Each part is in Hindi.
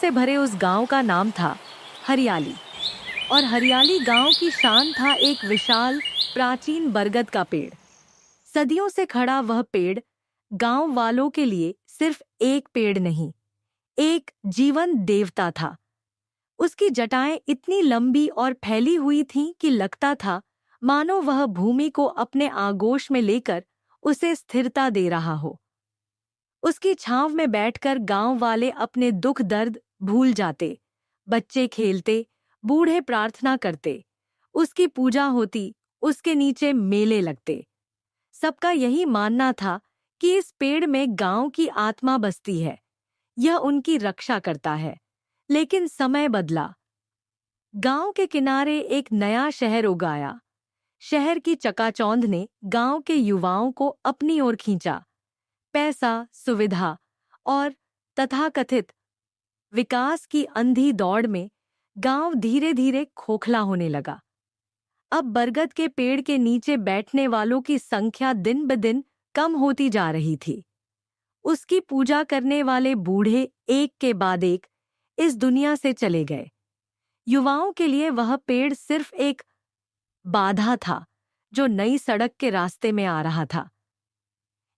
से भरे उस गांव का नाम था हरियाली। और हरियाली गांव की शान था एक विशाल प्राचीन बरगद का पेड़। सदियों से खड़ा वह पेड़ गांव वालों के लिए सिर्फ एक पेड़ नहीं, एक जीवन देवता था। उसकी जटाएं इतनी लंबी और फैली हुई थीं कि लगता था मानो वह भूमि को अपने आगोश में लेकर उसे स्थिरता दे रहा हो। उसकी छांव में बैठकर गांव वाले अपने दुख दर्द भूल जाते। बच्चे खेलते, बूढ़े प्रार्थना करते, उसकी पूजा होती, उसके नीचे मेले लगते। सबका यही मानना था कि इस पेड़ में गांव की आत्मा बसती है, यह उनकी रक्षा करता है। लेकिन समय बदला। गांव के किनारे एक नया शहर उगाया। शहर की चकाचौंध ने गांव के युवाओं को अपनी ओर खींचा। पैसा, सुविधा और तथाकथित विकास की अंधी दौड़ में गांव धीरे धीरे खोखला होने लगा। अब बरगद के पेड़ के नीचे बैठने वालों की संख्या दिन ब दिन कम होती जा रही थी। उसकी पूजा करने वाले बूढ़े एक के बाद एक इस दुनिया से चले गए। युवाओं के लिए वह पेड़ सिर्फ एक बाधा था जो नई सड़क के रास्ते में आ रहा था।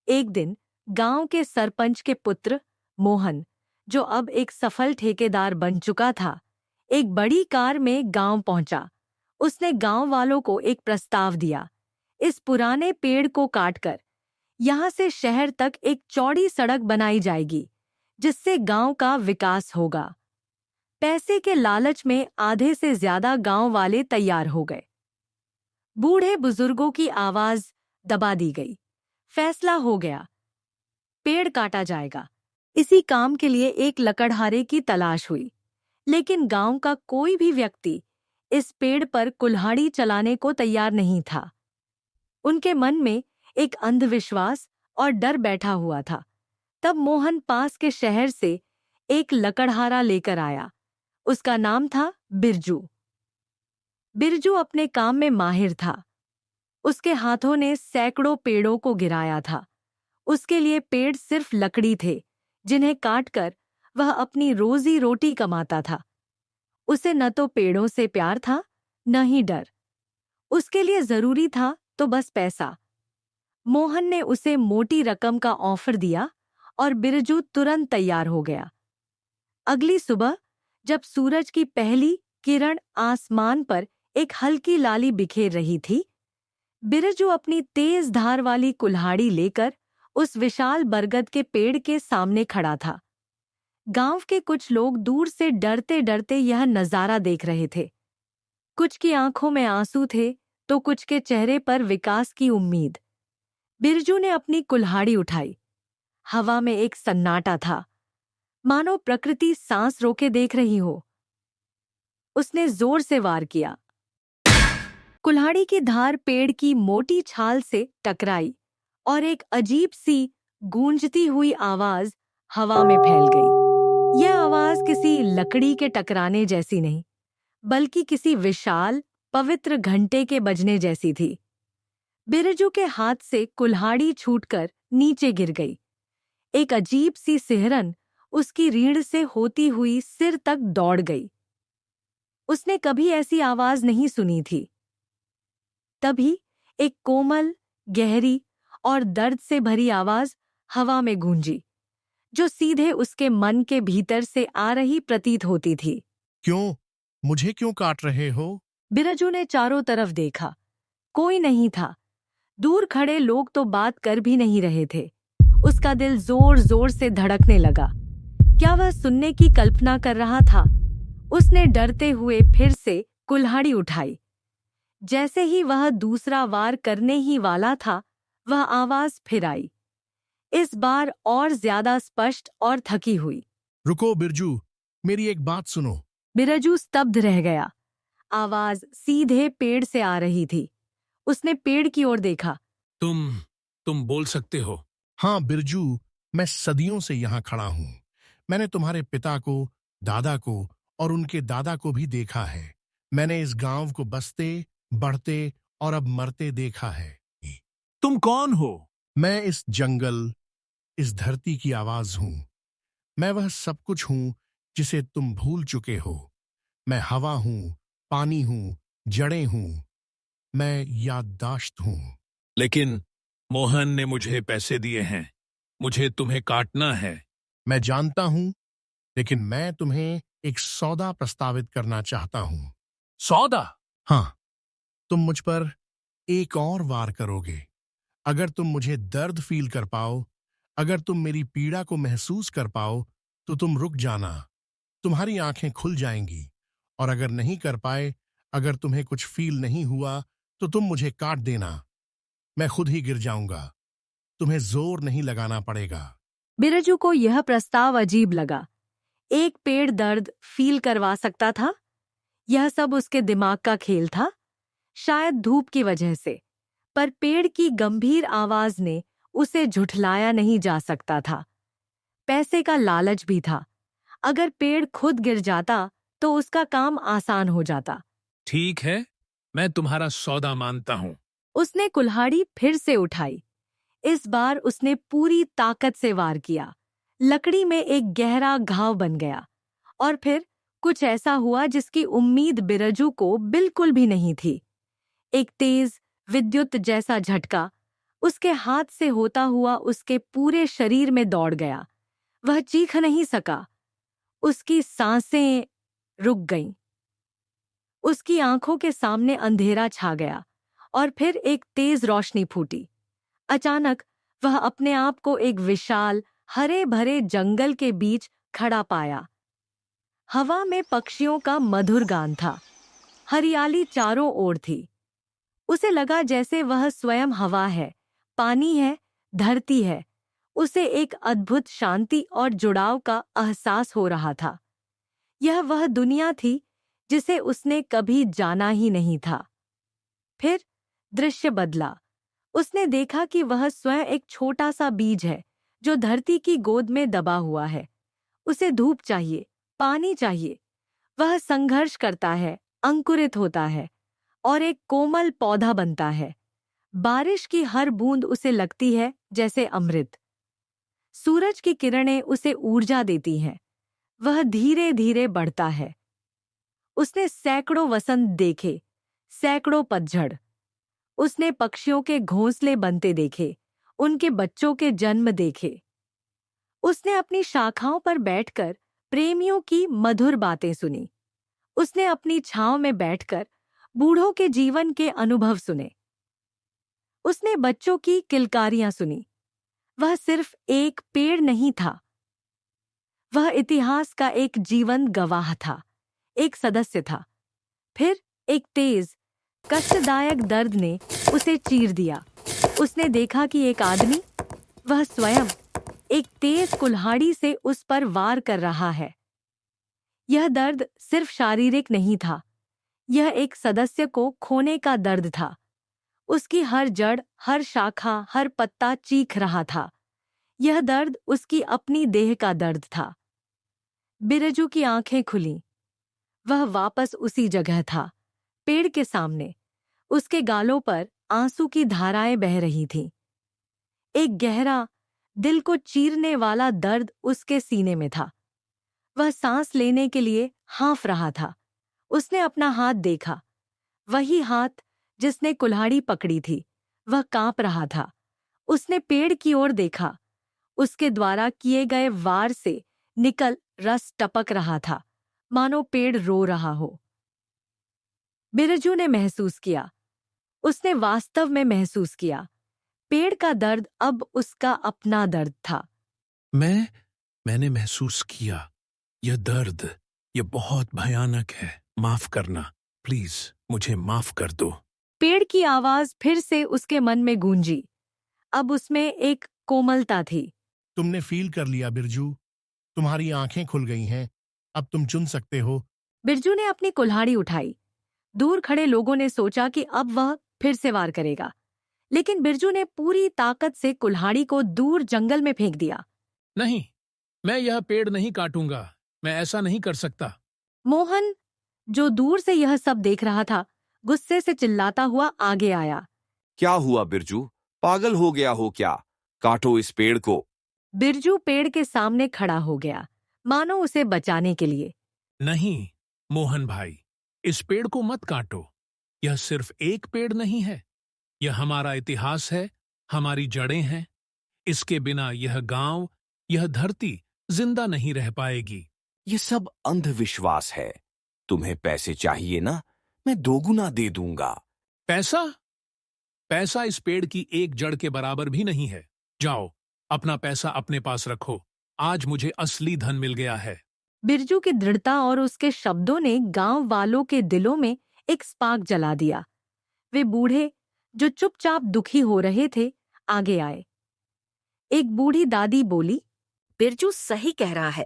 एक दिन गांव के सरपंच के पुत्र मोहन, जो अब एक सफल ठेकेदार बन चुका था, एक बड़ी कार में गांव पहुंचा। उसने गांव वालों को एक प्रस्ताव दिया। इस पुराने पेड़ को काटकर यहां से शहर तक एक चौड़ी सड़क बनाई जाएगी, जिससे गांव का विकास होगा। पैसे के लालच में आधे से ज्यादा गांव वाले तैयार हो गए। बूढ़े बुजुर्गों की आवाज दबा दी गई। फैसला हो गया, पेड़ काटा जाएगा। इसी काम के लिए एक लकड़हारे की तलाश हुई, लेकिन गांव का कोई भी व्यक्ति इस पेड़ पर कुल्हाड़ी चलाने को तैयार नहीं था। उनके मन में एक अंधविश्वास और डर बैठा हुआ था। तब मोहन पास के शहर से एक लकड़हारा लेकर आया। उसका नाम था बिरजू। बिरजू अपने काम में माहिर था। उसके हाथों ने सैकड़ों पेड़ों को गिराया था। उसके लिए पेड़ सिर्फ लकड़ी थे, जिन्हें काटकर वह अपनी रोजी रोटी कमाता था। उसे न तो पेड़ों से प्यार था, न ही डर। उसके लिए जरूरी था तो बस पैसा। मोहन ने उसे मोटी रकम का ऑफर दिया और बिरजू तुरंत तैयार हो गया। अगली सुबह जब सूरज की पहली किरण आसमान पर एक हल्की लाली बिखेर रही थी, बिरजू अपनी तेज धार वाली कुल्हाड़ी लेकर उस विशाल बरगद के पेड़ के सामने खड़ा था। गांव के कुछ लोग दूर से डरते डरते यह नजारा देख रहे थे। कुछ की आंखों में आंसू थे तो कुछ के चेहरे पर विकास की उम्मीद। बिरजू ने अपनी कुल्हाड़ी उठाई। हवा में एक सन्नाटा था, मानो प्रकृति सांस रोके देख रही हो। उसने जोर से वार किया। कुल्हाड़ी की धार पेड़ की मोटी छाल से टकराई और एक अजीब सी गूंजती हुई आवाज हवा में फैल गई। यह आवाज किसी लकड़ी के टकराने जैसी नहीं, बल्कि किसी विशाल पवित्र घंटे के बजने जैसी थी। बिरजू के हाथ से कुल्हाड़ी छूटकर नीचे गिर गई। एक अजीब सी सिहरन उसकी रीढ़ से होती हुई सिर तक दौड़ गई। उसने कभी ऐसी आवाज नहीं सुनी थी। तभी एक कोमल, गहरी और दर्द से भरी आवाज हवा में गूंजी, जो सीधे उसके मन के भीतर से आ रही प्रतीत होती थी। क्यों? मुझे क्यों काट रहे हो? बिरजू ने चारों तरफ देखा। कोई नहीं था। दूर खड़े लोग तो बात कर भी नहीं रहे थे। उसका दिल जोर जोर से धड़कने लगा। क्या वह सुनने की कल्पना कर रहा था? उसने डरते हुए फिर से कुल्हाड़ी उठाई। जैसे ही वह दूसरा वार करने ही वाला था, वह आवाज फिर आई, इस बार और ज्यादा स्पष्ट और थकी हुई। रुको बिरजू, मेरी एक बात सुनो। बिरजू स्तब्ध रह गया। आवाज सीधे पेड़ से आ रही थी। उसने पेड़ की ओर देखा। तुम बोल सकते हो? हाँ बिरजू, मैं सदियों से यहाँ खड़ा हूँ। मैंने तुम्हारे पिता को, दादा को और उनके दादा को भी देखा है। मैंने इस गांव को बसते, बढ़ते और अब मरते देखा है। तुम कौन हो? मैं इस जंगल, इस धरती की आवाज हूँ। मैं वह सब कुछ हूँ जिसे तुम भूल चुके हो। मैं हवा हूं, पानी हूं, जड़ें हूं, मैं याददाश्त हूं। लेकिन मोहन ने मुझे पैसे दिए हैं, मुझे तुम्हें काटना है। मैं जानता हूं, लेकिन मैं तुम्हें एक सौदा प्रस्तावित करना चाहता हूं। सौदा? हाँ, तुम मुझ पर एक और वार करोगे। अगर तुम मुझे दर्द फील कर पाओ, अगर तुम मेरी पीड़ा को महसूस कर पाओ, तो तुम रुक जाना। तुम्हारी आंखें खुल जाएंगी। और अगर नहीं कर पाए, अगर तुम्हें कुछ फील नहीं हुआ, तो तुम मुझे काट देना। मैं खुद ही गिर जाऊंगा। तुम्हें जोर नहीं लगाना पड़ेगा। बिरजू को यह प्रस्ताव अजीब लगा। एक पेड़ दर्द फील करवा सकता था? यह सब उसके दिमाग का खेल था, शायद धूप की वजह से। पर पेड़ की गंभीर आवाज ने उसे झुठलाया नहीं जा सकता था। पैसे का लालच भी था। अगर पेड़ खुद गिर जाता तो उसका काम आसान हो जाता। ठीक है, मैं तुम्हारा सौदा मानता हूं। उसने कुल्हाड़ी फिर से उठाई। इस बार उसने पूरी ताकत से वार किया। लकड़ी में एक गहरा घाव बन गया। और फिर कुछ ऐसा हुआ जिसकी उम्मीद बिरजू को बिल्कुल भी नहीं थी। एक तेज विद्युत जैसा झटका उसके हाथ से होता हुआ उसके पूरे शरीर में दौड़ गया। वह चीख नहीं सका। उसकी सांसें रुक गईं। उसकी आंखों के सामने अंधेरा छा गया और फिर एक तेज रोशनी फूटी। अचानक वह अपने आप को एक विशाल हरे भरे जंगल के बीच खड़ा पाया। हवा में पक्षियों का मधुर गान था। हरियाली चारों ओर थी। उसे लगा जैसे वह स्वयं हवा है, पानी है, धरती है। उसे एक अद्भुत शांति और जुड़ाव का एहसास हो रहा था। यह वह दुनिया थी जिसे उसने कभी जाना ही नहीं था। फिर दृश्य बदला। उसने देखा कि वह स्वयं एक छोटा सा बीज है जो धरती की गोद में दबा हुआ है। उसे धूप चाहिए, पानी चाहिए। वह संघर्ष करता है, अंकुरित होता है और एक कोमल पौधा बनता है। बारिश की हर बूंद उसे लगती है जैसे अमृत। सूरज की किरणें उसे ऊर्जा देती हैं। वह धीरे धीरे बढ़ता है। उसने सैकड़ों वसंत देखे, सैकड़ों पतझड़। उसने पक्षियों के घोंसले बनते देखे, उनके बच्चों के जन्म देखे। उसने अपनी शाखाओं पर बैठकर प्रेमियों की मधुर बातें सुनी। उसने अपनी छांव में बैठकर बूढ़ों के जीवन के अनुभव सुने। उसने बच्चों की किलकारियां सुनी। वह सिर्फ एक पेड़ नहीं था, वह इतिहास का एक जीवंत गवाह था, एक सदस्य था। फिर एक तेज, कष्टदायक दर्द ने उसे चीर दिया। उसने देखा कि एक आदमी, वह स्वयं, एक तेज कुल्हाड़ी से उस पर वार कर रहा है। यह दर्द सिर्फ शारीरिक नहीं था, यह एक सदस्य को खोने का दर्द था। उसकी हर जड़, हर शाखा, हर पत्ता चीख रहा था। यह दर्द उसकी अपनी देह का दर्द था। बिरजू की आंखें खुलीं। वह वापस उसी जगह था, पेड़ के सामने। उसके गालों पर आंसू की धाराएं बह रही थीं। एक गहरा, दिल को चीरने वाला दर्द उसके सीने में था। वह सांस लेने के लिए हाँफ रहा था। उसने अपना हाथ देखा, वही हाथ जिसने कुल्हाड़ी पकड़ी थी। वह कांप रहा था। उसने पेड़ की ओर देखा। उसके द्वारा किए गए वार से निकल रस टपक रहा था, मानो पेड़ रो रहा हो। बिरजू ने महसूस किया, उसने वास्तव में महसूस किया, पेड़ का दर्द अब उसका अपना दर्द था। मैंने महसूस किया, यह दर्द, यह बहुत भयानक है। माफ करना, प्लीज मुझे माफ कर दो। पेड़ की आवाज फिर से उसके मन में गूंजी। अब उसमें एक कोमलता थी। तुमने फील कर लिया बिरजू। तुम्हारी आंखें खुल गई हैं। अब तुम चुन सकते हो। बिरजू ने अपनी कुल्हाड़ी उठाई। दूर खड़े लोगों ने सोचा कि अब वह फिर से वार करेगा, लेकिन बिरजू ने पूरी ताकत से कुल्हाड़ी को दूर जंगल में फेंक दिया। नहीं, मैं यह पेड़ नहीं काटूंगा। मैं ऐसा नहीं कर सकता। मोहन, जो दूर से यह सब देख रहा था, गुस्से से चिल्लाता हुआ आगे आया। क्या हुआ बिरजू? पागल हो गया हो क्या? काटो इस पेड़ को। बिरजू पेड़ के सामने खड़ा हो गया। मानो उसे बचाने के लिए। नहीं मोहन भाई, इस पेड़ को मत काटो। यह सिर्फ एक पेड़ नहीं है, यह हमारा इतिहास है, हमारी जड़ें हैं। इसके बिना यह गांव, यह धरती जिंदा नहीं रह पाएगी। ये सब अंधविश्वास है। तुम्हें पैसे चाहिए ना? मैं दोगुना दे दूंगा। पैसा? पैसा इस पेड़ की एक जड़ के बराबर भी नहीं है। जाओ, अपना पैसा अपने पास रखो। आज मुझे असली धन मिल गया है। बिरजू की दृढ़ता और उसके शब्दों ने गांव वालों के दिलों में एक स्पार्क जला दिया। वे बूढ़े, जो चुपचाप दुखी हो रहे थे, आगे आए। एक बूढ़ी दादी बोली, बिरजू सही कह रहा है।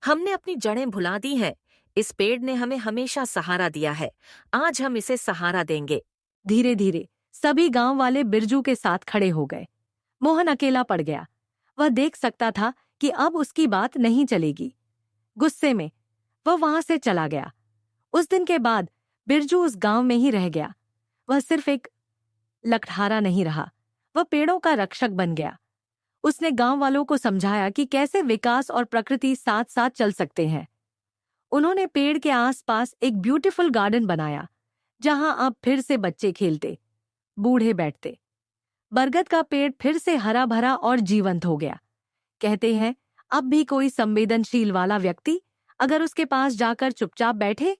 हमने अपनी जड़ें भुला दी हैं। इस पेड़ ने हमें हमेशा सहारा दिया है। आज हम इसे सहारा देंगे। धीरे धीरे सभी गांव वाले बिरजू के साथ खड़े हो गए। मोहन अकेला पड़ गया। वह देख सकता था कि अब उसकी बात नहीं चलेगी। गुस्से में वह वहां से चला गया। उस दिन के बाद बिरजू उस गांव में ही रह गया। वह सिर्फ एक लकड़हारा नहीं रहा, वह पेड़ों का रक्षक बन गया। उसने गांव वालों को समझाया कि कैसे विकास और प्रकृति साथ साथ चल सकते हैं। उन्होंने पेड़ के आसपास एक ब्यूटीफुल गार्डन बनाया, जहां अब फिर से बच्चे खेलते, बूढ़े बैठते। बरगद का पेड़ फिर से हरा भरा और जीवंत हो गया। कहते हैं, अब भी कोई संवेदनशील वाला व्यक्ति अगर उसके पास जाकर चुपचाप बैठे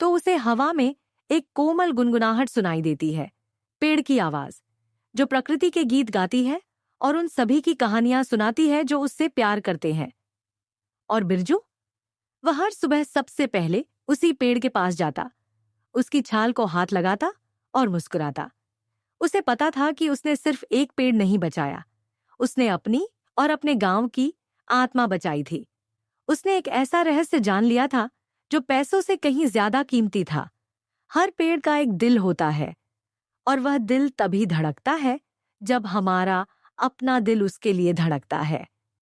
तो उसे हवा में एक कोमल गुनगुनाहट सुनाई देती है। पेड़ की आवाज जो प्रकृति के गीत गाती है और उन सभी की कहानियां सुनाती है जो उससे प्यार करते हैं। और बिरजू, वह हर सुबह सबसे पहले उसी पेड़ के पास जाता, उसकी छाल को हाथ लगाता और मुस्कुराता। उसे पता था कि उसने सिर्फ एक पेड़ नहीं बचाया, उसने अपनी और अपने गांव की आत्मा बचाई थी। उसने एक ऐसा रहस्य जान लिया था जो पैसों से कहीं ज्यादा कीमती था। हर पेड़ का एक दिल होता है, और वह दिल तभी धड़कता है जब हमारा अपना दिल उसके लिए धड़कता है।